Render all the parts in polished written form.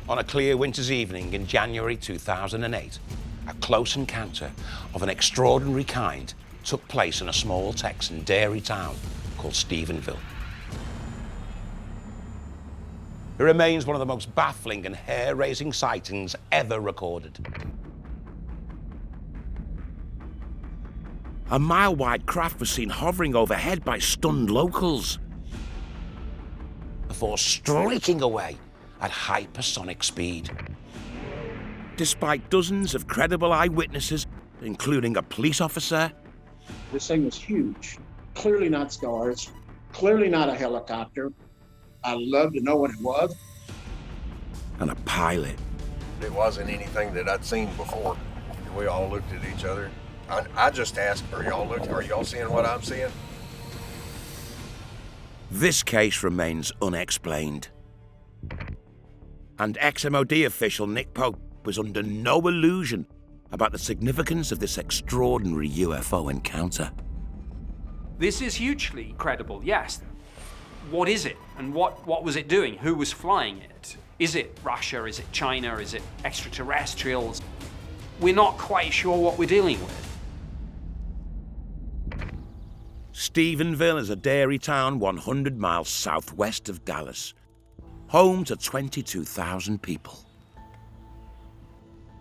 On a clear winter's evening in January 2008, a close encounter of an extraordinary kind took place in a small Texan dairy town called Stephenville. It remains one of the most baffling and hair-raising sightings ever recorded. A mile-wide craft was seen hovering overhead by stunned locals before streaking away at hypersonic speed. Despite dozens of credible eyewitnesses, including a police officer. This thing was huge. Clearly not stars, clearly not a helicopter. I'd love to know what it was. And a pilot. It wasn't anything that I'd seen before. We all looked at each other. I just asked, are y'all seeing what I'm seeing? This case remains unexplained. And ex-MOD official Nick Pope was under no illusion about the significance of this extraordinary UFO encounter. This is hugely credible, yes. What is it? And what was it doing? Who was flying it? Is it Russia? Is it China? Is it extraterrestrials? We're not quite sure what we're dealing with. Stephenville is a dairy town 100 miles southwest of Dallas, home to 22,000 people.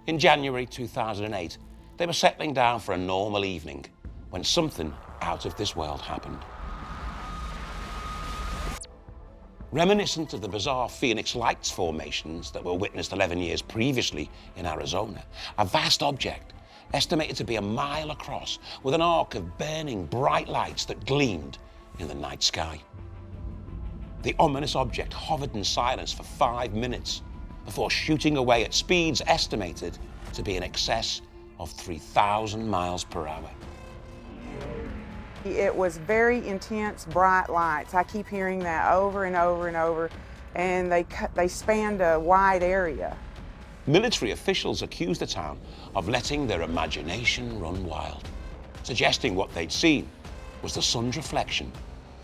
In January 2008, they were settling down for a normal evening when something out of this world happened. Reminiscent of the bizarre Phoenix Lights formations that were witnessed 11 years previously in Arizona, a vast object, estimated to be a mile across, with an arc of burning bright lights that gleamed in the night sky. The ominous object hovered in silence for 5 minutes before shooting away at speeds estimated to be in excess of 3,000 miles per hour. It was very intense, bright lights. I keep hearing that over and over and over, and they spanned a wide area. Military officials accused the town of letting their imagination run wild, suggesting what they'd seen was the sun's reflection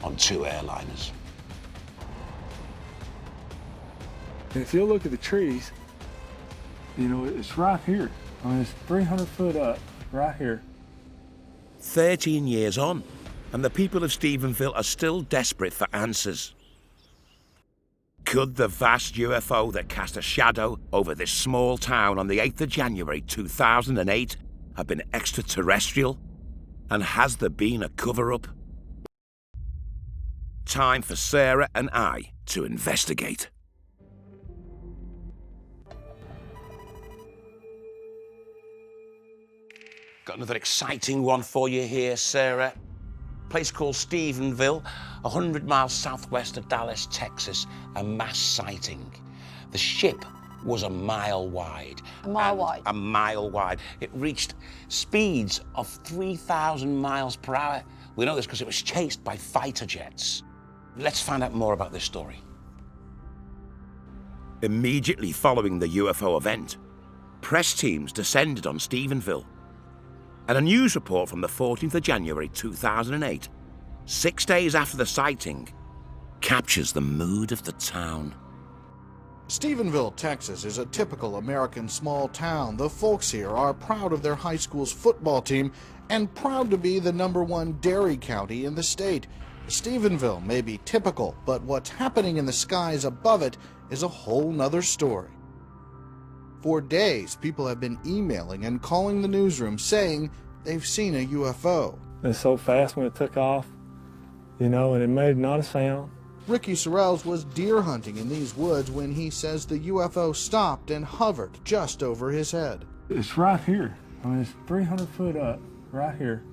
on 2 airliners. If you look at the trees, you know, it's right here. I mean, it's 300 foot up, right here. 13 years on, and the people of Stephenville are still desperate for answers. Could the vast UFO that cast a shadow over this small town on the 8th of January 2008 have been extraterrestrial? And has there been a cover-up? Time for Sarah and I to investigate. Got another exciting one for you here, Sarah. Place called Stephenville, 100 miles southwest of Dallas, Texas, a mass sighting. The ship was a mile wide. A mile wide? A mile wide. It reached speeds of 3,000 miles per hour. We know this because it was chased by fighter jets. Let's find out more about this story. Immediately following the UFO event, press teams descended on Stephenville. And a news report from the 14th of January 2008, 6 days after the sighting, captures the mood of the town. Stephenville, Texas is a typical American small town. The folks here are proud of their high school's football team and proud to be the #1 dairy county in the state. Stephenville may be typical, but what's happening in the skies above it is a whole nother story. For days, people have been emailing and calling the newsroom saying they've seen a UFO. It's so fast when it took off, you know, and it made not a sound. Ricky Sorrells was deer hunting in these woods when he says the UFO stopped and hovered just over his head. It's right here. I mean, it's 300 foot up, right here.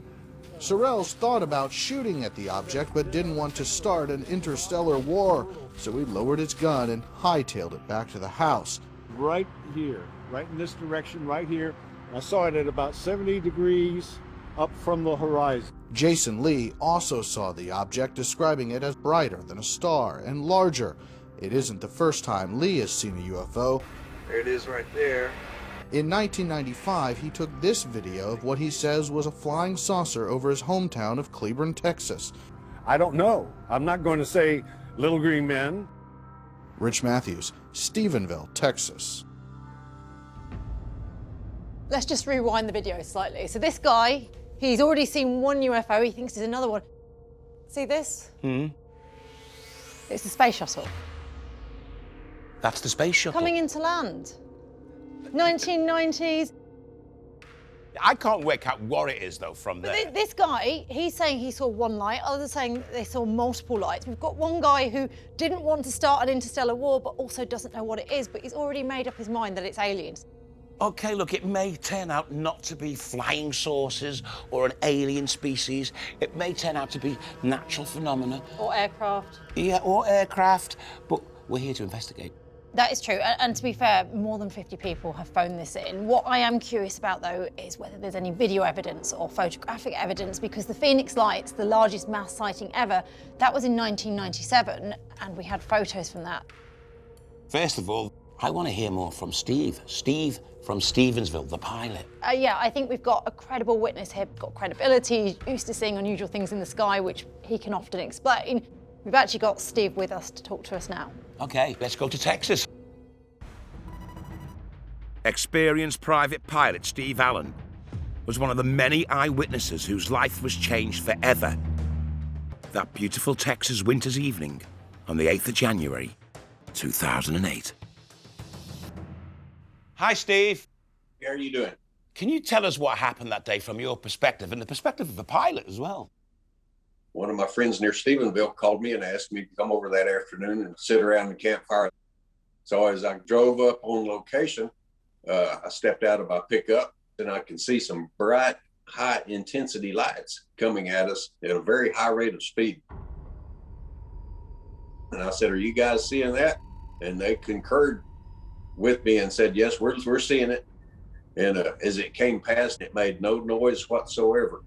Sorrells thought about shooting at the object but didn't want to start an interstellar war, so he lowered his gun and hightailed it back to the house. Right here, right in this direction, right here. I saw it at about 70 degrees up from the horizon. Jason Lee also saw the object, describing it as brighter than a star and larger. It isn't the first time Lee has seen a UFO. There it is right there. In 1995, he took this video of what he says was a flying saucer over his hometown of Cleburne, Texas. I don't know. I'm not going to say little green men. Rich Matthews, Stephenville, Texas. Let's just rewind the video slightly. So this guy, he's already seen one UFO, he thinks there's another one. See this? It's the space shuttle. That's the space shuttle. Coming into land. 1990s. I can't work out what it is, though, from there. But this guy, he's saying he saw one light, others saying they saw multiple lights. We've got one guy who didn't want to start an interstellar war, but also doesn't know what it is, but he's already made up his mind that it's aliens. OK, look, it may turn out not to be flying saucers or an alien species. It may turn out to be natural phenomena. Or aircraft. Yeah, or aircraft. But we're here to investigate. That is true, and to be fair, more than 50 people have phoned this in. What I am curious about, though, is whether there's any video evidence or photographic evidence, because the Phoenix Lights, the largest mass sighting ever, that was in 1997, and we had photos from that. First of all, I want to hear more from Steve. Steve from Stephenville, the pilot. Yeah, I think we've got a credible witness here, got credibility, used to seeing unusual things in the sky, which he can often explain. We've actually got Steve with us to talk to us now. OK, let's go to Texas. Experienced private pilot Steve Allen was one of the many eyewitnesses whose life was changed forever that beautiful Texas winter's evening on the 8th of January, 2008. Hi, Steve. How are you doing? Can you tell us what happened that day from your perspective and the perspective of the pilot as well? One of my friends near Stephenville called me and asked me to come over that afternoon and sit around the campfire. So as I drove up on location, I stepped out of my pickup and I can see some bright, high intensity lights coming at us at a very high rate of speed. And I said, "Are you guys seeing that?" And they concurred with me and said, "Yes, we're seeing it." And as it came past, it made no noise whatsoever.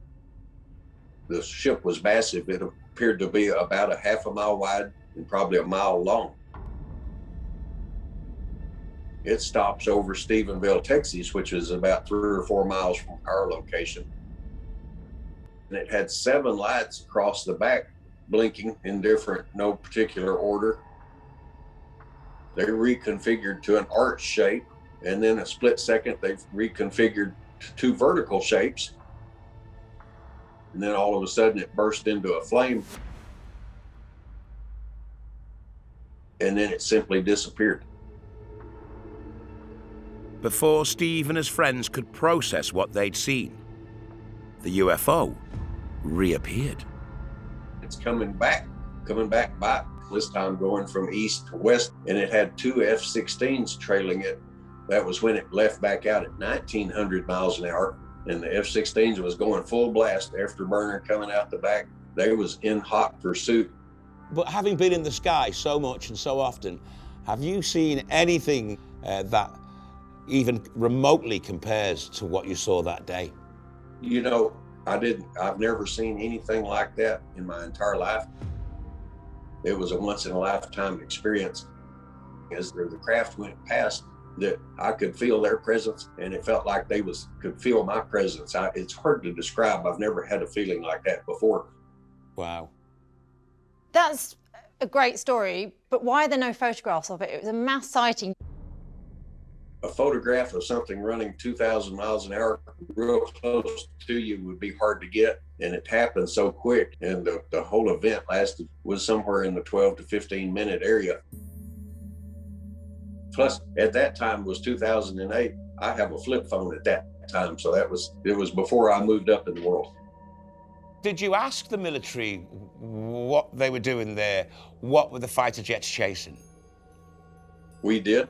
The ship was massive. It appeared to be about a half a mile wide and probably a mile long. It stops over Stephenville, Texas, which is about 3 or 4 miles from our location. And it had 7 lights across the back, blinking in no particular order. They reconfigured to an arch shape, and then a split second, they've reconfigured to 2 vertical shapes. And then all of a sudden it burst into a flame. And then it simply disappeared. Before Steve and his friends could process what they'd seen, the UFO reappeared. It's coming back by, this time going from east to west, and it had 2 F-16s trailing it. That was when it left back out at 1,900 miles an hour. And the F-16s was going full blast, afterburner coming out the back. They was in hot pursuit. But having been in the sky so much and so often, have you seen anything that even remotely compares to what you saw that day? You know, I've never seen anything like that in my entire life. It was a once in a lifetime experience. As the craft went past, that I could feel their presence, and it felt like they could feel my presence. It's hard to describe. I've never had a feeling like that before. Wow. That's a great story, but why are there no photographs of it? It was a mass sighting. A photograph of something running 2,000 miles an hour real close to you would be hard to get, and it happened so quick, and the whole event was somewhere in the 12 to 15 minute area. Plus, at that time was 2008. I have a flip phone at that time, so it was before I moved up in the world. Did you ask the military what they were doing there? What were the fighter jets chasing? We did.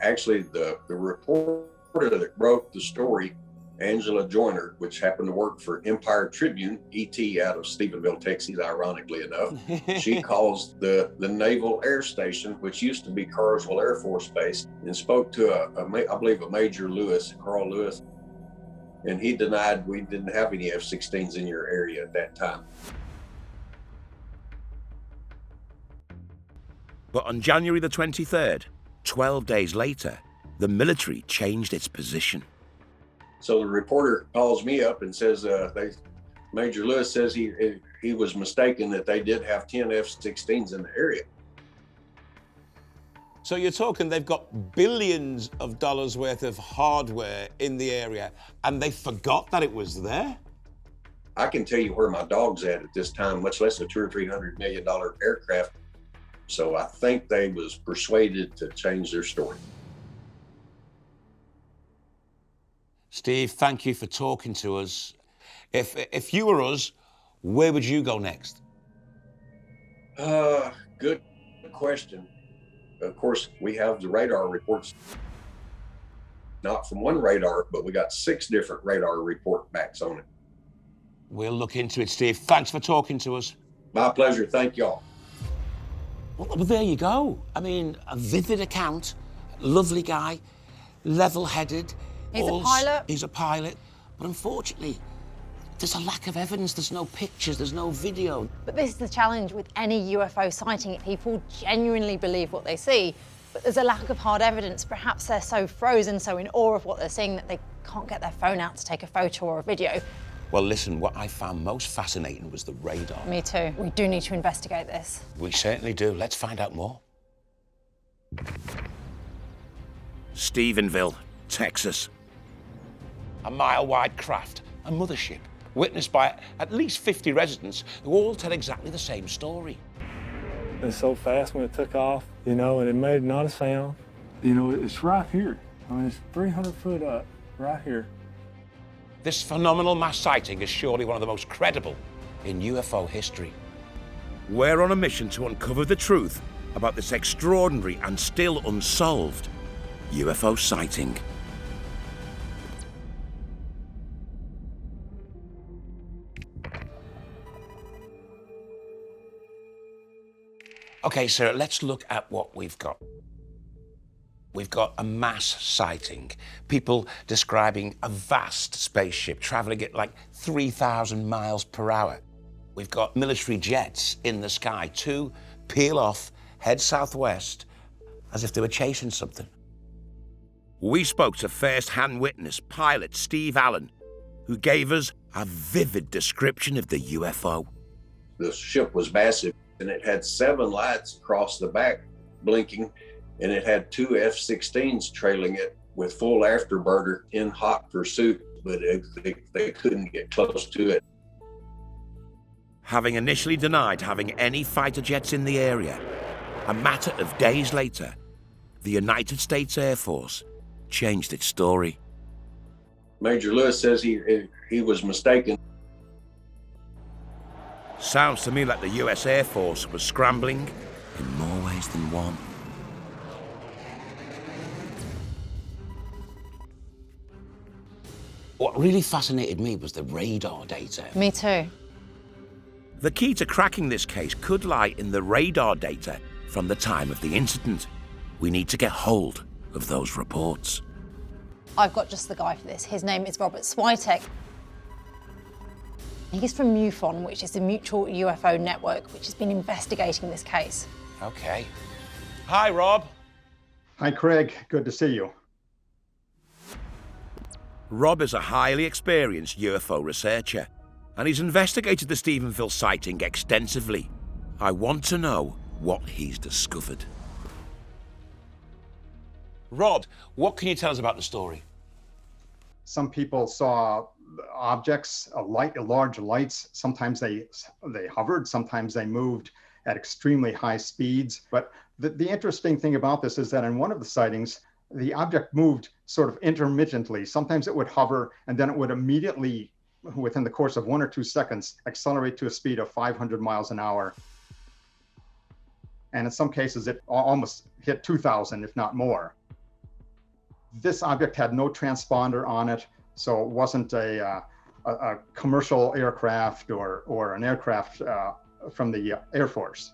Actually, the reporter that wrote the story, Angela Joyner, which happened to work for Empire Tribune, ET out of Stephenville, Texas, ironically enough, she calls the Naval Air Station, which used to be Carswell Air Force Base, and spoke to I believe a Major Lewis, Carl Lewis, and he denied we didn't have any F-16s in your area at that time. But on January the 23rd, 12 days later, the military changed its position. So the reporter calls me up and says, Major Lewis says he was mistaken, that they did have 10 F-16s in the area. So you're talking they've got billions of dollars worth of hardware in the area and they forgot that it was there? I can tell you where my dog's at this time, much less a $200 or $300 million aircraft. So I think they was persuaded to change their story. Steve, thank you for talking to us. If you were us, where would you go next? Good question. Of course, we have the radar reports, not from one radar, but we got 6 different radar report backs on it. We'll look into it, Steve. Thanks for talking to us. My pleasure. Thank y'all. Well, there you go. I mean, a vivid account, lovely guy, level-headed. He's a pilot. He's a pilot. But unfortunately, there's a lack of evidence. There's no pictures, there's no video. But this is the challenge with any UFO sighting. People genuinely believe what they see, but there's a lack of hard evidence. Perhaps they're so frozen, so in awe of what they're seeing that they can't get their phone out to take a photo or a video. Well, listen, what I found most fascinating was the radar. Me too. We do need to investigate this. We certainly do. Let's find out more. Stephenville, Texas. A mile-wide craft, a mothership, witnessed by at least 50 residents who all tell exactly the same story. It was so fast when it took off, you know, and it made not a sound. You know, it's right here. I mean, it's 300 foot up, right here. This phenomenal mass sighting is surely one of the most credible in UFO history. We're on a mission to uncover the truth about this extraordinary and still unsolved UFO sighting. Okay, sir, let's look at what we've got. We've got a mass sighting. People describing a vast spaceship traveling at like 3,000 miles per hour. We've got military jets in the sky. 2 peel off, head southwest, as if they were chasing something. We spoke to first-hand witness pilot Steve Allen, who gave us a vivid description of the UFO. The ship was massive, and it had 7 lights across the back blinking, and it had 2 F-16s trailing it with full afterburner in hot pursuit, but they couldn't get close to it. Having initially denied having any fighter jets in the area, a matter of days later, the United States Air Force changed its story. Major Lewis says he was mistaken. Sounds to me like the US Air Force was scrambling in more ways than one. What really fascinated me was the radar data. Me too. The key to cracking this case could lie in the radar data from the time of the incident. We need to get hold of those reports. I've got just the guy for this. His name is Robert Switek. He's from MUFON, which is the Mutual UFO Network, which has been investigating this case. Okay. Hi, Rob. Hi, Craig. Good to see you. Rob is a highly experienced UFO researcher, and he's investigated the Stephenville sighting extensively. I want to know what he's discovered. Rob, what can you tell us about the story? Some people saw objects, large lights. Sometimes they hovered, sometimes they moved at extremely high speeds. But the interesting thing about this is that in one of the sightings, the object moved sort of intermittently. Sometimes it would hover, and then it would immediately, within the course of 1 or 2 seconds, accelerate to a speed of 500 miles an hour. And in some cases, it almost hit 2,000, if not more. This object had no transponder on it, so it wasn't a commercial aircraft or an aircraft from the Air Force.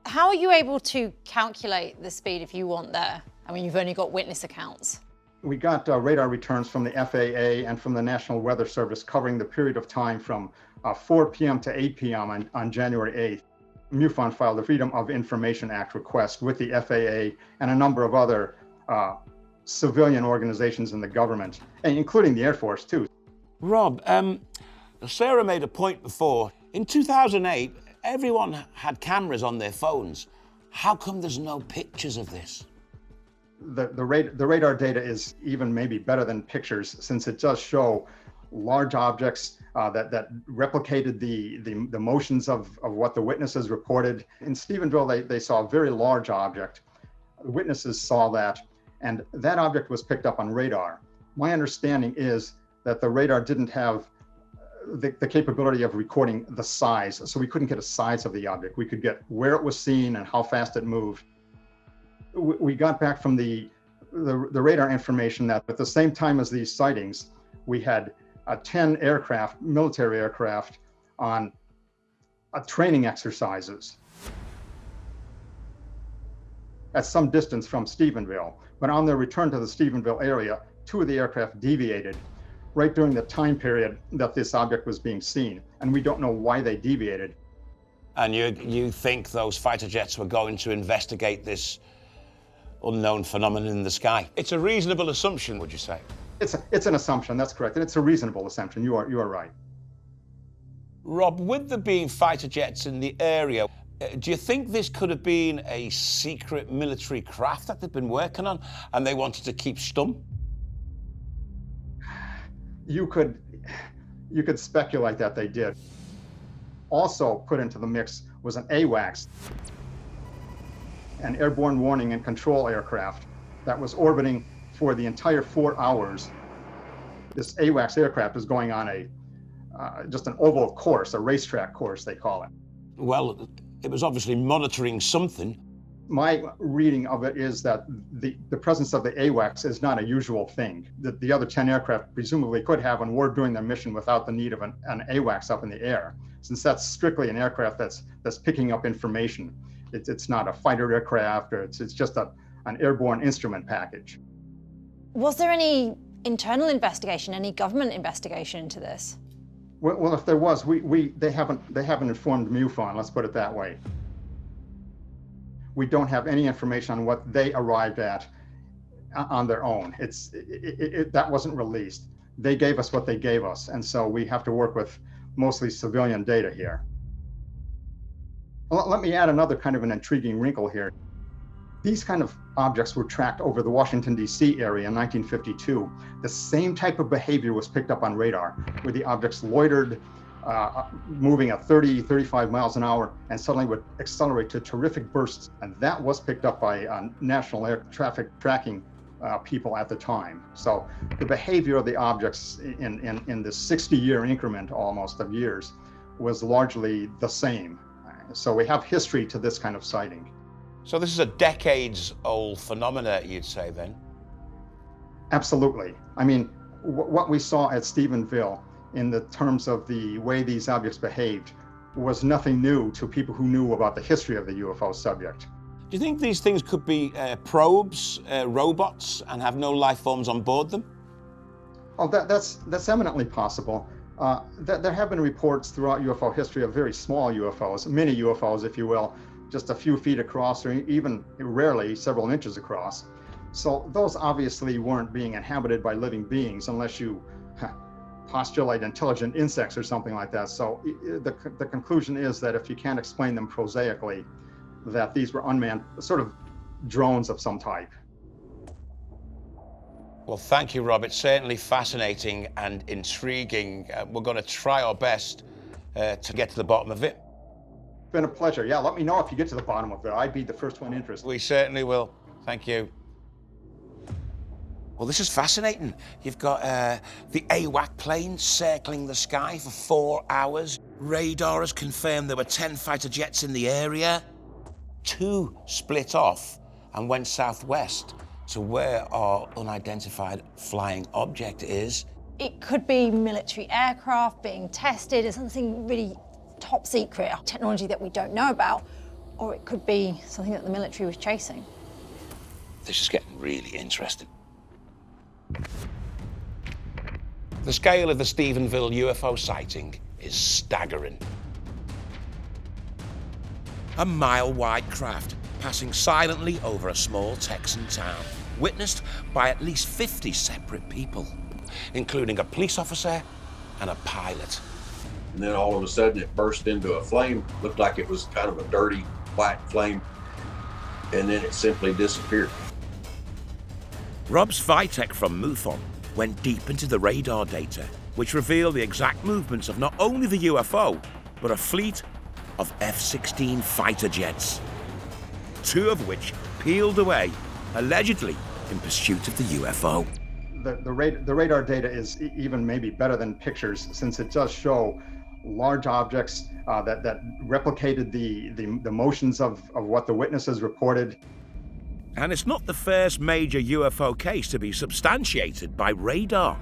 How are you able to calculate the speed if you want there? I mean, you've only got witness accounts. We got radar returns from the FAA and from the National Weather Service covering the period of time from 4 p.m. to 8 p.m. on January 8th. MUFON filed the Freedom of Information Act request with the FAA and a number of other civilian organizations in the government, and including the Air Force, too. Rob, Sarah made a point before. In 2008, everyone had cameras on their phones. How come there's no pictures of this? The radar data is even maybe better than pictures, since it does show large objects that replicated the motions of what the witnesses reported. In Stephenville, they saw a very large object. The witnesses saw that, and that object was picked up on radar. My understanding is that the radar didn't have the capability of recording the size, so we couldn't get a size of the object. We could get where it was seen and how fast it moved. We got back from the radar information that at the same time as these sightings, we had 10 aircraft, military aircraft, on training exercises at some distance from Stephenville. But on their return to the Stephenville area, 2 of the aircraft deviated right during the time period that this object was being seen, and we don't know why they deviated. And you think those fighter jets were going to investigate this unknown phenomenon in the sky? It's a reasonable assumption, would you say? It's an assumption, that's correct, and it's a reasonable assumption. You are right. Rob, with there being fighter jets in the area, do you think this could have been a secret military craft that they've been working on and they wanted to keep stum? You could speculate that they did. Also put into the mix was an AWACS, an airborne warning and control aircraft that was orbiting for the entire 4 hours. This AWACS aircraft is going on just an oval course, a racetrack course, they call it. Well, it was obviously monitoring something. My reading of it is that the presence of the AWACS is not a usual thing. That the other 10 aircraft presumably could have and were doing their mission without the need of an AWACS up in the air, since that's strictly an aircraft that's picking up information. It's not a fighter aircraft, or it's just an airborne instrument package. Was there any internal investigation, any government investigation into this? Well, if there was, they haven't informed MUFON, let's put it that way. We don't have any information on what they arrived at on their own. That wasn't released. They gave us what they gave us, and so we have to work with mostly civilian data here. Well, let me add another kind of an intriguing wrinkle here. These kind of objects were tracked over the Washington, D.C. area in 1952. The same type of behavior was picked up on radar, where the objects loitered, moving at 30, 35 miles an hour, and suddenly would accelerate to terrific bursts. And that was picked up by national air traffic tracking people at the time. So the behavior of the objects in this 60-year increment almost of years was largely the same. So we have history to this kind of sighting. So this is a decades-old phenomena, you'd say, then? Absolutely. I mean, what we saw at Stephenville in the terms of the way these objects behaved was nothing new to people who knew about the history of the UFO subject. Do you think these things could be probes, robots, and have no life forms on board them? Oh, that's eminently possible. There have been reports throughout UFO history of very small UFOs, mini UFOs, if you will, just a few feet across, or even rarely several inches across. So those obviously weren't being inhabited by living beings unless you postulate intelligent insects or something like that. So the conclusion is that if you can't explain them prosaically, that these were unmanned, sort of drones of some type. Well, thank you, Rob. It's certainly fascinating and intriguing. We're going to try our best to get to the bottom of it. It's been a pleasure. Yeah, let me know if you get to the bottom of it. I'd be the first one interested. We certainly will. Thank you. Well, this is fascinating. You've got the AWAC plane circling the sky for 4 hours. Radar has confirmed there were 10 fighter jets in the area. 2 split off and went southwest to where our unidentified flying object is. It could be military aircraft being tested as something really top secret, technology that we don't know about, or it could be something that the military was chasing. This is getting really interesting. The scale of the Stephenville UFO sighting is staggering. A mile-wide craft passing silently over a small Texan town, witnessed by at least 50 separate people, including a police officer and a pilot. And then all of a sudden it burst into a flame. Looked like it was kind of a dirty white flame. and then it simply disappeared. Rob Svitek from MUFON went deep into the radar data, which revealed the exact movements of not only the UFO, but a fleet of F-16 fighter jets, 2 of which peeled away, allegedly in pursuit of the UFO. The radar data is even maybe better than pictures, since it does show large objects that replicated the motions of what the witnesses reported. And it's not the first major UFO case to be substantiated by radar.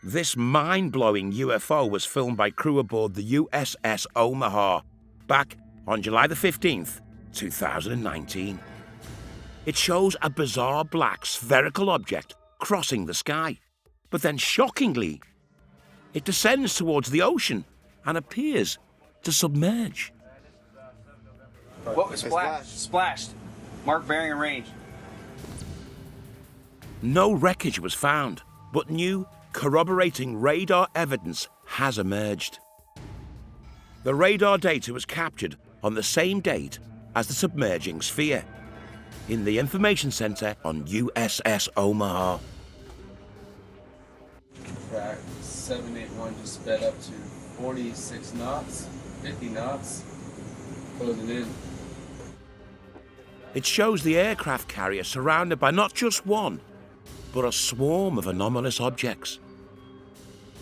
This mind-blowing UFO was filmed by crew aboard the USS Omaha back on July the 15th, 2019. It shows a bizarre black spherical object crossing the sky, but then shockingly, it descends towards the ocean and appears to submerge. What was splashed? Splashed. Mark bearing and range. No wreckage was found, but new corroborating radar evidence has emerged. The radar data was captured on the same date as the submerging sphere in the information center on USS Omaha. Track 781 just sped up to 46 knots, 50 knots, closing in. It shows the aircraft carrier surrounded by not just one, but a swarm of anomalous objects,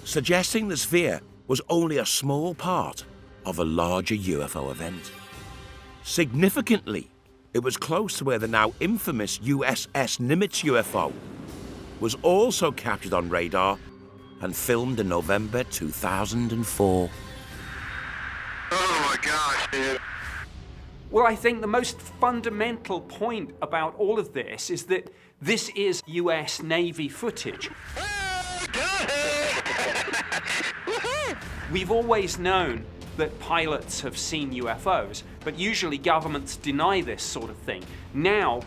suggesting the sphere was only a small part of a larger UFO event. Significantly, it was close to where the now infamous USS Nimitz UFO was also captured on radar and filmed in November 2004. Oh my gosh, dude. Well, I think the most fundamental point about all of this is that this is US Navy footage. We've always known that pilots have seen UFOs, but usually governments deny this sort of thing. Now,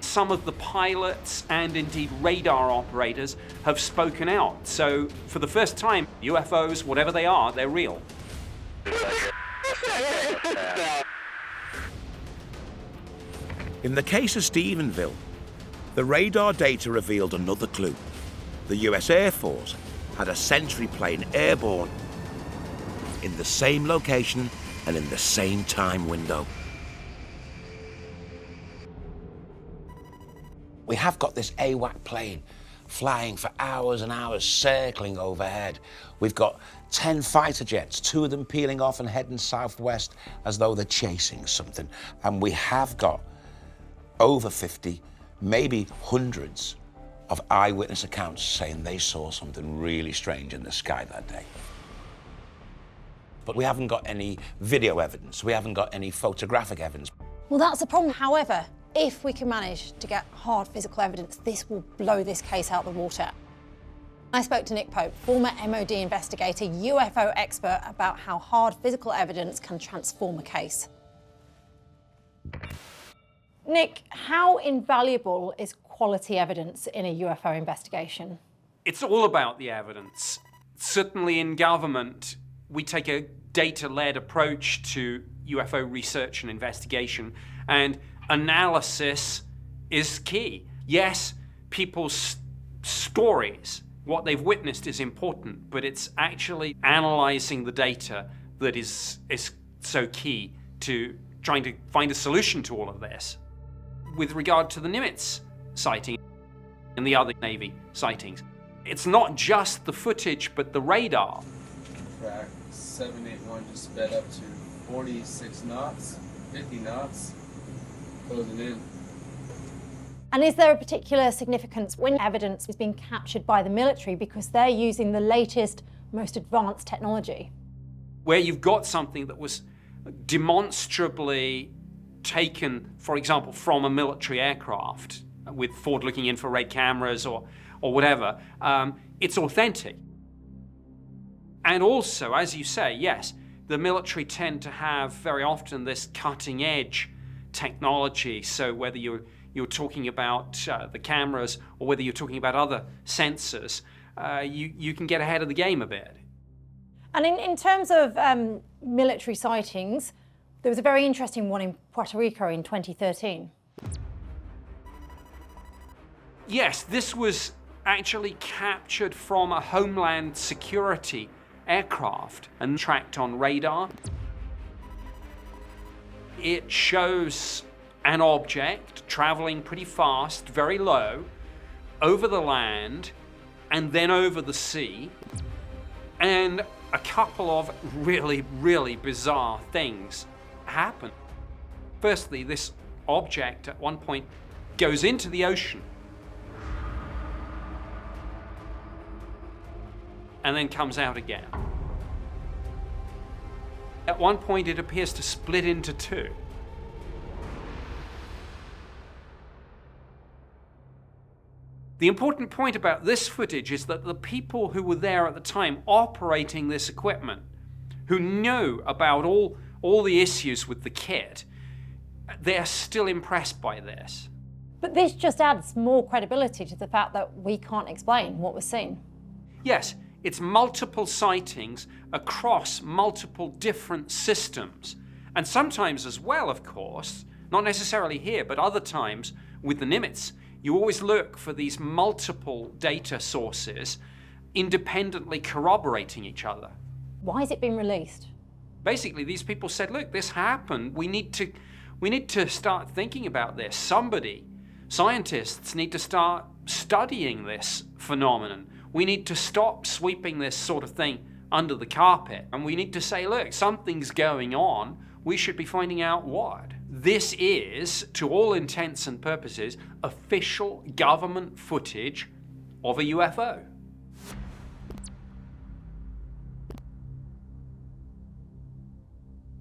some of the pilots and indeed radar operators have spoken out. So for the first time, UFOs, whatever they are, they're real. In the case of Stephenville, the radar data revealed another clue. The US Air Force had a Sentry plane airborne in the same location and in the same time window. We have got this AWAC plane flying for hours and hours, circling overhead. We've got 10 fighter jets, 2 of them peeling off and heading southwest as though they're chasing something. And we have got over 50, maybe hundreds of eyewitness accounts saying they saw something really strange in the sky that day. But we haven't got any video evidence. We haven't got any photographic evidence. Well, that's the problem. However, if we can manage to get hard physical evidence, this will blow this case out the water. I spoke to Nick Pope, former MOD investigator, UFO expert, about how hard physical evidence can transform a case. Nick, how invaluable is quality evidence in a UFO investigation? It's all about the evidence. Certainly in government, we take a data-led approach to UFO research and investigation, and analysis is key. Yes, people's stories, what they've witnessed is important, but it's actually analyzing the data that is so key to trying to find a solution to all of this. With regard to the Nimitz sighting and the other Navy sightings, it's not just the footage, but the radar. Track 781 just sped up to 46 knots, 50 knots, closing in. And is there a particular significance when evidence is being captured by the military because they're using the latest, most advanced technology? Where you've got something that was demonstrably taken, for example, from a military aircraft with forward-looking infrared cameras or whatever, it's authentic. And also, as you say, yes, the military tend to have very often this cutting-edge technology. So whether you're talking about the cameras or whether you're talking about other sensors, you can get ahead of the game a bit. And in terms of military sightings, There was a very interesting one in Puerto Rico in 2013. Yes, this was actually captured from a Homeland Security aircraft and tracked on radar. It shows an object traveling pretty fast, very low, over the land and then over the sea. And a couple of really, really bizarre things happen. Firstly, this object at one point goes into the ocean and then comes out again. At one point, it appears to split into two. The important point about this footage is that the people who were there at the time operating this equipment, who knew about all the issues with the kit, they're still impressed by this. But this just adds more credibility to the fact that we can't explain what was seen. Yes, it's multiple sightings across multiple different systems. And sometimes as well, of course, not necessarily here, but other times with the Nimitz, you always look for these multiple data sources independently corroborating each other. Why is it being released? Basically, these people said, look, this happened. We need to start thinking about this. Scientists need to start studying this phenomenon. We need to stop sweeping this sort of thing under the carpet. And we need to say, look, something's going on. We should be finding out what. This is, to all intents and purposes, official government footage of a UFO.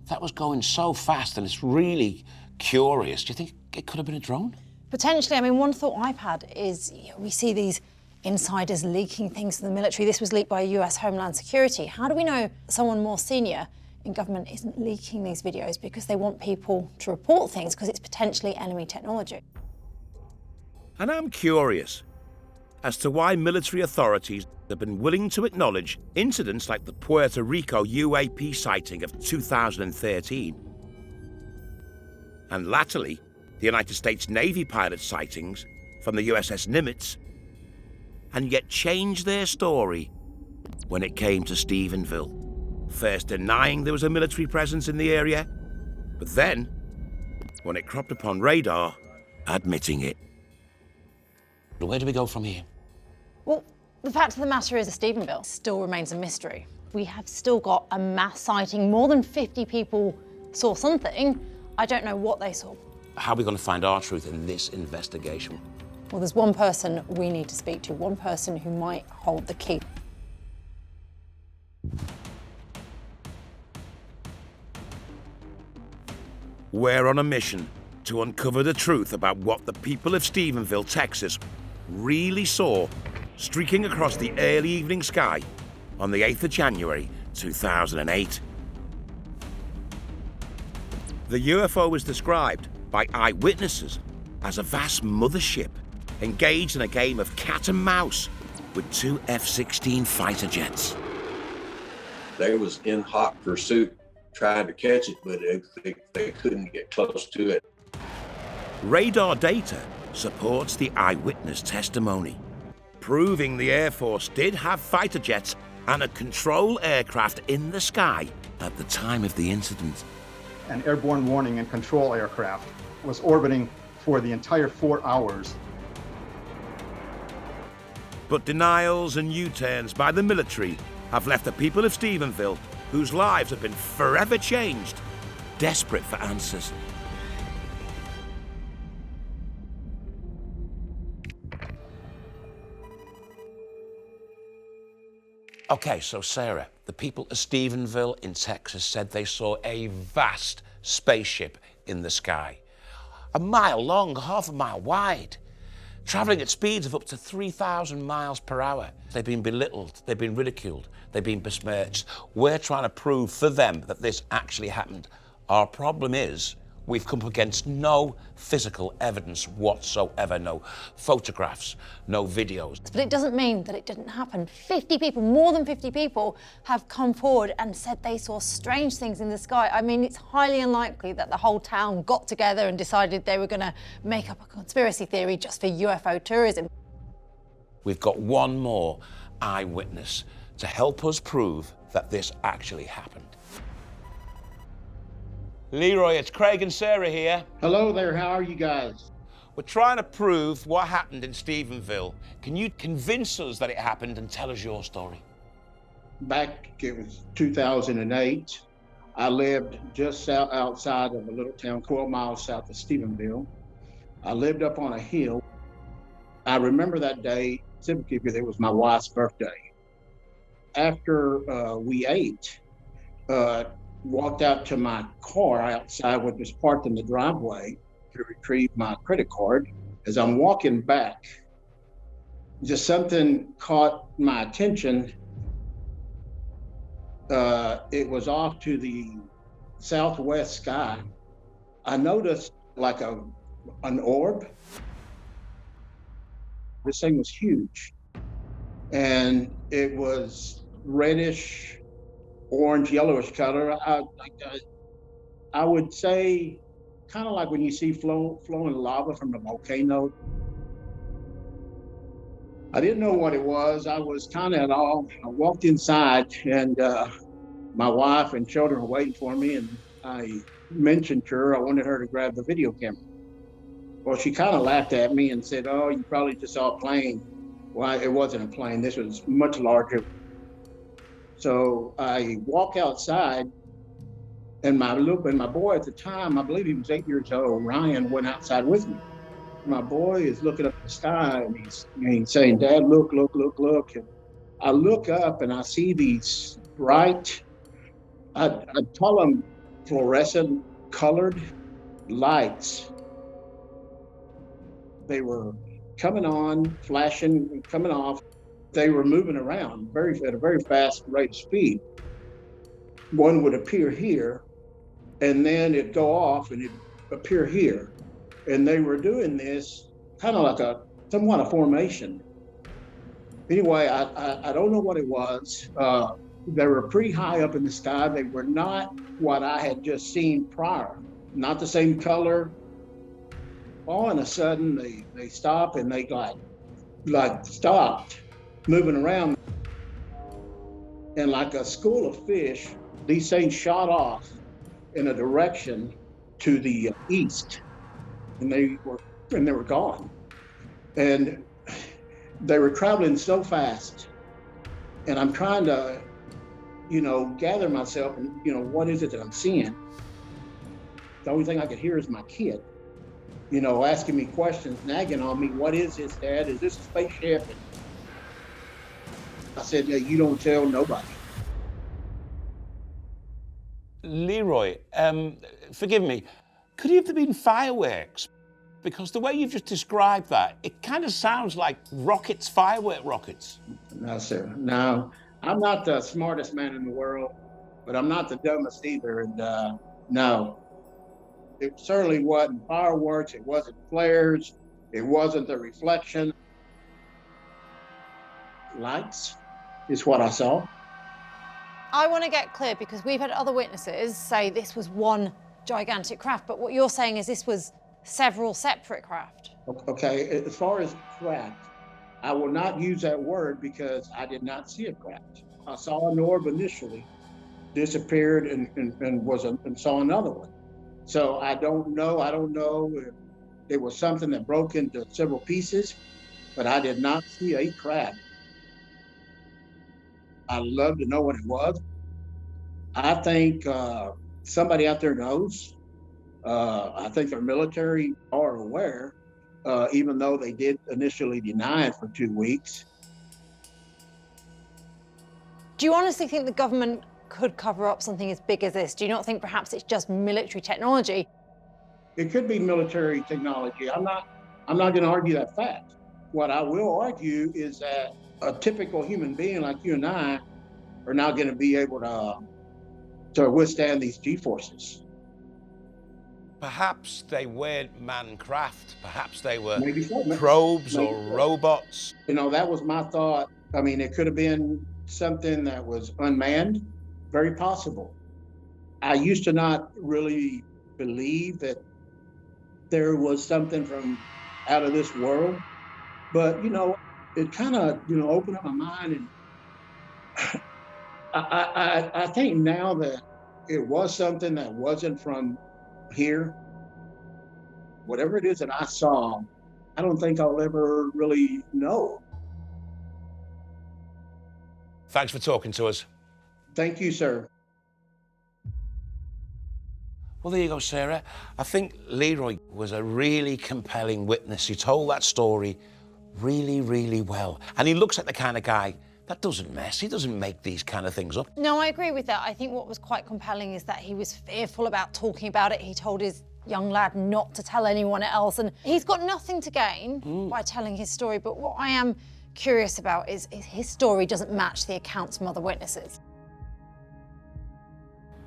That was going so fast, and it's really curious. Do you think it could have been a drone? Potentially. I mean, one thought I've had is we see these insiders leaking things to the military. This was leaked by US Homeland Security. How do we know someone more senior in government isn't leaking these videos because they want people to report things because it's potentially enemy technology? And I'm curious as to why military authorities have been willing to acknowledge incidents like the Puerto Rico UAP sighting of 2013, and latterly the United States Navy pilot sightings from the USS Nimitz, and yet changed their story when it came to Stephenville. First denying there was a military presence in the area, but then, when it cropped upon radar, admitting it. Where do we go from here? Well, the fact of the matter is that Stephenville still remains a mystery. We have still got a mass sighting. More than 50 people saw something. I don't know what they saw. How are we going to find our truth in this investigation? Well, there's one person we need to speak to, one person who might hold the key. We're on a mission to uncover the truth about what the people of Stephenville, Texas, really saw streaking across the early evening sky on the 8th of January, 2008. The UFO was described by eyewitnesses as a vast mothership engaged in a game of cat and mouse with 2 F-16 fighter jets. They was in hot pursuit trying to catch it, but they couldn't get close to it. Radar data supports the eyewitness testimony, proving the Air Force did have fighter jets and a control aircraft in the sky at the time of the incident. An airborne warning and control aircraft was orbiting for the entire 4 hours. But denials and U-turns by the military have left the people of Stephenville, whose lives have been forever changed, desperate for answers. Okay, so Sarah, the people of Stephenville in Texas said they saw a vast spaceship in the sky. 1 mile long, half a mile wide, traveling at speeds of up to 3,000 miles per hour. They've been belittled, they've been ridiculed, they've been besmirched. We're trying to prove for them that this actually happened. Our problem is, We've come up against no physical evidence whatsoever, no photographs, no videos. But it doesn't mean that it didn't happen. 50 people, more than 50 people, have come forward and said they saw strange things in the sky. I mean, it's highly unlikely that the whole town got together and decided they were going to make up a conspiracy theory just for UFO tourism. We've got one more eyewitness to help us prove that this actually happened. Leroy, it's Craig and Sarah here. Hello there, how are you guys? We're trying to prove what happened in Stephenville. Can you convince us that it happened and tell us your story? Back, it was 2008. I lived just outside of a little town 12 miles south of Stephenville. I lived up on a hill. I remember that day specifically because it was my wife's birthday. After we ate, walked out to my car outside, which was parked in the driveway, to retrieve my credit card. As I'm walking back, just something caught my attention. It was off to the southwest sky. I noticed like an orb. This thing was huge, and it was reddish, orange, yellowish color. I would say kind of like when you see flowing lava from a volcano. I didn't know what it was. I was kind of at all. I walked inside, and my wife and children were waiting for me, and I mentioned to her I wanted her to grab the video camera. Well, she kind of laughed at me and said, "Oh, you probably just saw a plane." Well, it wasn't a plane. This was much larger. So I walk outside, and my boy at the time, I believe he was 8 years old, Ryan, went outside with me. My boy is looking up at the sky, and he's saying, "Dad, look, look, look, look." And I look up, and I see these bright, I'd call them fluorescent colored lights. They were coming on, flashing, coming off. They were moving around at a very fast rate of speed. One would appear here, and then it'd go off and it'd appear here. And they were doing this kind of like somewhat a formation. Anyway, I don't know what it was. They were pretty high up in the sky. They were not what I had just seen prior, not the same color. All of a sudden, they stop, and they like stopped moving around. And like a school of fish, these things shot off in a direction to the east, and they were gone. And they were traveling so fast, and I'm trying to, gather myself and, what is it that I'm seeing? The only thing I could hear is my kid, asking me questions, nagging on me. "What is this, Dad? Is this a spaceship?" And I said, "Yeah, you don't tell nobody." Leroy, forgive me, could it have been fireworks? Because the way you've just described that, it kind of sounds like rockets, firework rockets. No, sir. No, I'm not the smartest man in the world, but I'm not the dumbest either. And no, it certainly wasn't fireworks. It wasn't flares. It wasn't the reflection. Lights is what I saw. I want to get clear, because we've had other witnesses say this was one gigantic craft, but what you're saying is this was several separate craft. Okay, as far as craft, I will not use that word because I did not see a craft. I saw an orb initially, disappeared, and saw another one. So I don't know if it was something that broke into several pieces, but I did not see a craft. I'd love to know what it was. I think somebody out there knows. I think their military are aware, even though they did initially deny it for 2 weeks. Do you honestly think the government could cover up something as big as this? Do you not think perhaps it's just military technology? It could be military technology. I'm not going to argue that fact. What I will argue is that a typical human being like you and I are not going to be able to withstand these G-forces. Perhaps they weren't man-craft. Perhaps they were Maybe so. probes Maybe or so. robots. You know, that was my thought. I mean, it could have been something that was unmanned, very possible. I used to not really believe that there was something from out of this world, but, you know, it kind of, you know, opened up my mind. And I think now that it was something that wasn't from here, whatever it is that I saw, I don't think I'll ever really know. Thanks for talking to us. Thank you, sir. Well, there you go, Sarah. I think Leroy was a really compelling witness. He told that story really, really well. And he looks like the kind of guy that doesn't mess. He doesn't make these kind of things up. No, I agree with that. I think what was quite compelling is that he was fearful about talking about it. He told his young lad not to tell anyone else, and he's got nothing to gain by telling his story. But what I am curious about is his story doesn't match the accounts from other witnesses.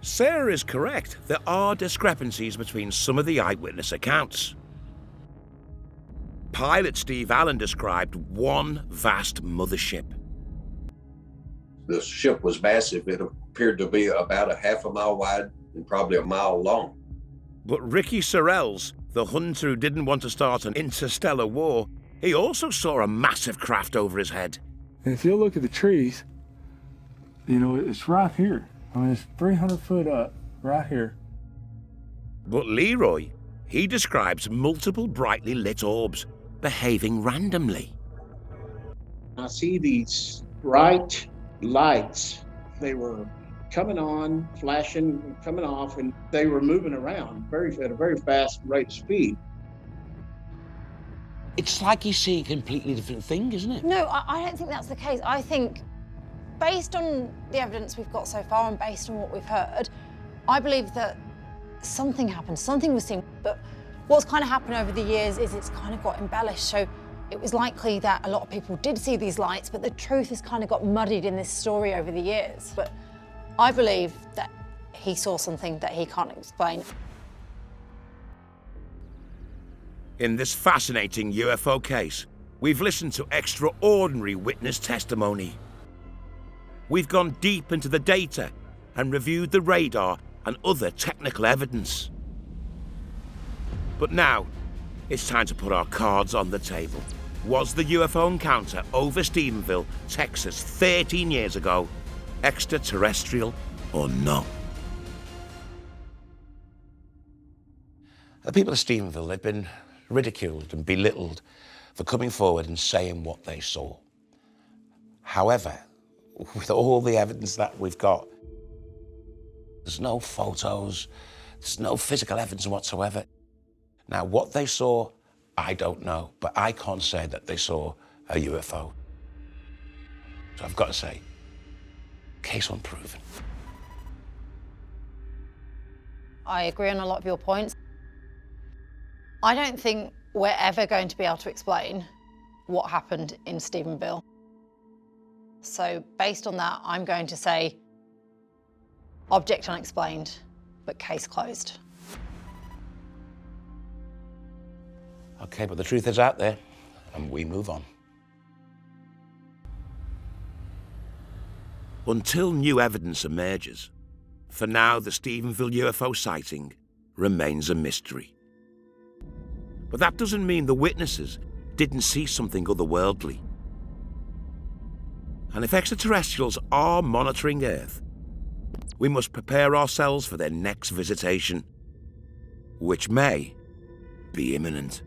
Sarah is correct. There are discrepancies between some of the eyewitness accounts. Pilot Steve Allen described one vast mothership. The ship was massive. It appeared to be about a half a mile wide and probably a mile long. But Ricky Sorrells, the hunter who didn't want to start an interstellar war, he also saw a massive craft over his head. And if you look at the trees, you know, it's right here. I mean, it's 300 foot up, right here. But Leroy, he describes multiple brightly lit orbs behaving randomly. I see these bright lights. They were coming on, flashing, coming off, and they were moving around at a very fast rate of speed. It's like he's seeing a completely different thing, isn't it? No, I don't think that's the case. I think, based on the evidence we've got so far and based on what we've heard, I believe that something happened, something was seen. But what's kind of happened over the years is it's kind of got embellished. So it was likely that a lot of people did see these lights, but the truth has kind of got muddied in this story over the years. But I believe that he saw something that he can't explain. In this fascinating UFO case, we've listened to extraordinary witness testimony. We've gone deep into the data and reviewed the radar and other technical evidence. But now, it's time to put our cards on the table. Was the UFO encounter over Stephenville, Texas, 13 years ago extraterrestrial or not? The people of Stephenville, they've been ridiculed and belittled for coming forward and saying what they saw. However, with all the evidence that we've got, there's no photos, there's no physical evidence whatsoever. Now, what they saw, I don't know, but I can't say that they saw a UFO. So I've got to say, case unproven. I agree on a lot of your points. I don't think we're ever going to be able to explain what happened in Stephenville. So based on that, I'm going to say object unexplained, but case closed. Okay, but the truth is out there, and we move on. Until new evidence emerges, for now the Stephenville UFO sighting remains a mystery. But that doesn't mean the witnesses didn't see something otherworldly. And if extraterrestrials are monitoring Earth, we must prepare ourselves for their next visitation, which may be imminent.